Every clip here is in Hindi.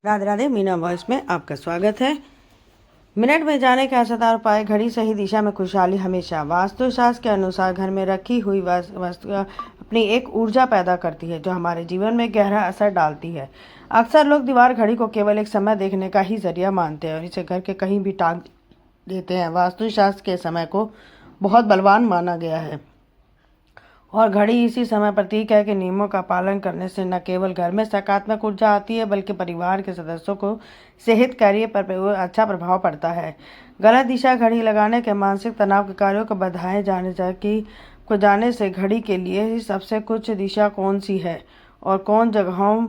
राधे राधे। मीना वॉइस में आपका स्वागत है। मिनट में जाने के असरदार उपाय। घड़ी सही दिशा में खुशहाली हमेशा। वास्तुशास्त्र के अनुसार घर में रखी हुई वस्तु अपनी एक ऊर्जा पैदा करती है जो हमारे जीवन में गहरा असर डालती है। अक्सर लोग दीवार घड़ी को केवल एक समय देखने का ही जरिया मानते हैं और इसे घर के कहीं भी टांग देते हैं। वास्तुशास्त्र के समय को बहुत बलवान माना गया है और घड़ी इसी समय प्रतीक है कि नियमों का पालन करने से न केवल घर में सकारात्मक ऊर्जा आती है बल्कि परिवार के सदस्यों को सेहत कार्य पर अच्छा प्रभाव पड़ता है। गलत दिशा घड़ी लगाने के मानसिक तनाव के कार्यों को बढ़ाए जाने से घड़ी के लिए सबसे कुछ दिशा कौन सी है और कौन जगहों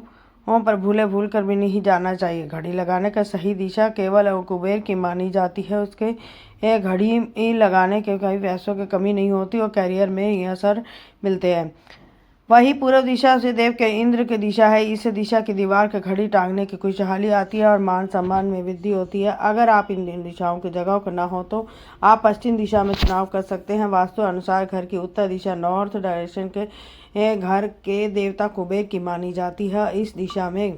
पर भूल कर भी नहीं जाना चाहिए। घड़ी लगाने का सही दिशा केवल कुबेर की मानी जाती है। उसके घड़ी लगाने के कभी पैसों की कमी नहीं होती और करियर में यह असर मिलते हैं। वही पूर्व दिशा से देव के इंद्र की दिशा है। इस दिशा की दीवार के घड़ी टांगने की खुशहाली आती है और मान सम्मान में वृद्धि होती है। अगर आप इन दिशाओं की जगह को न हो तो आप पश्चिम दिशा में चुनाव कर सकते हैं। वास्तु अनुसार घर की उत्तर दिशा नॉर्थ डायरेक्शन के घर के देवता कुबेर की मानी जाती है। इस दिशा में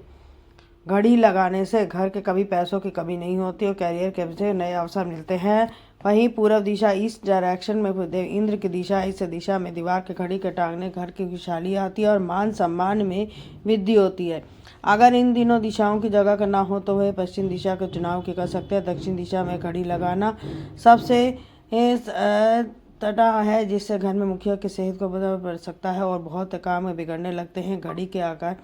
घड़ी लगाने से घर के कभी पैसों की कमी नहीं होती और कैरियर के से नए अवसर मिलते हैं। वहीं पूर्व दिशा ईस्ट डायरेक्शन में इंद्र की दिशा। इस दिशा में दीवार के घड़ी के टांगने घर की खुशहाली आती है और मान सम्मान में वृद्धि होती है। अगर इन दिनों दिशाओं की जगह ना हो तो वह पश्चिम दिशा के चुनाव की कर सकते हैं। दक्षिण दिशा में घड़ी लगाना सबसे तटा है जिससे घर में मुखिया की सेहत को बढ़ सकता है और बहुत काम बिगड़ने लगते हैं। घड़ी के आकार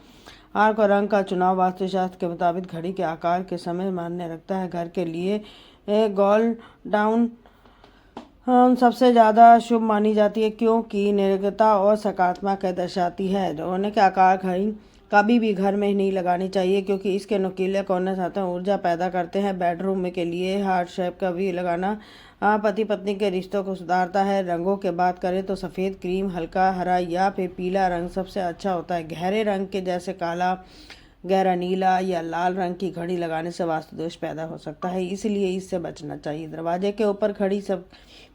और रंग का चुनाव वास्तुशास्त्र के मुताबिक घड़ी के आकार के समय मान्य रखता है। घर के लिए गोल डाउन सबसे ज़्यादा शुभ मानी जाती है क्योंकि निर्गता और सकारात्मक दर्शाती है। रोने के आकार घड़ी कभी भी घर में नहीं लगानी चाहिए क्योंकि इसके नुकीले कोने साथ ऊर्जा पैदा करते हैं। बेडरूम के लिए हार्ट शेप का भी लगाना पति पत्नी के रिश्तों को सुधारता है। रंगों के बात करें तो सफ़ेद, क्रीम, हल्का हरा या फिर पीला रंग सबसे अच्छा होता है। गहरे रंग के जैसे काला, गहरा नीला या लाल रंग की घड़ी लगाने से वास्तु दोष पैदा हो सकता है, इसलिए इससे बचना चाहिए। दरवाजे के ऊपर घड़ी सब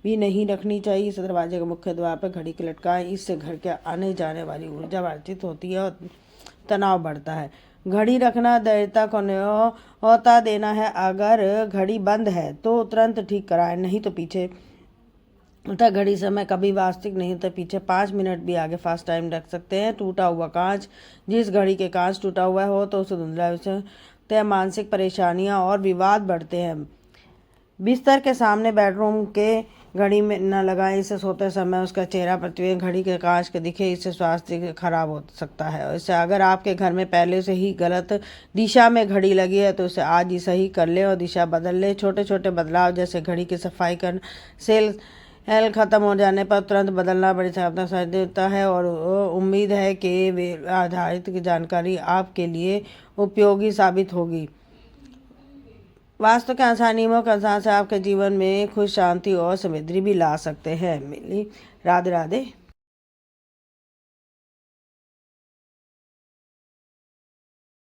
भी नहीं रखनी चाहिए। इस दरवाजे के मुख्य द्वार पर घड़ी के लटकाएं। इससे घर के आने जाने वाली ऊर्जा वर्जित होती है और तनाव बढ़ता है। घड़ी रखना देवता को न्योता देना है। अगर घड़ी बंद है तो तुरंत ठीक कराएं, नहीं तो पीछे उल्टा घड़ी समय कभी वास्तविक नहीं होता। पीछे 5 मिनट भी आगे फास्ट टाइम रख सकते हैं। टूटा हुआ कांच, जिस घड़ी के कांच टूटा हुआ हो तो उसे धुंधला से मानसिक परेशानियां और विवाद बढ़ते हैं। बिस्तर के सामने बेडरूम के घड़ी में न लगाएं। इससे सोते समय उसका चेहरा पृथ्वी घड़ी के कांच के दिखे, इससे स्वास्थ्य खराब हो सकता है। इससे अगर आपके घर में पहले से ही गलत दिशा में घड़ी लगी है तो उसे आज ही सही कर ले और दिशा बदल ले। छोटे छोटे बदलाव जैसे घड़ी की सफाई करना, सेल खत्म हो जाने पर तुरंत बदलना बड़ी सावधानी देता है और उम्मीद है कि वे आधारित की जानकारी आपके लिए उपयोगी साबित होगी। वास्तु के अनुसार नियमों के अनुसार से आपके जीवन में खुश, शांति और समृद्धि भी ला सकते हैं। मिली। राधे राधे।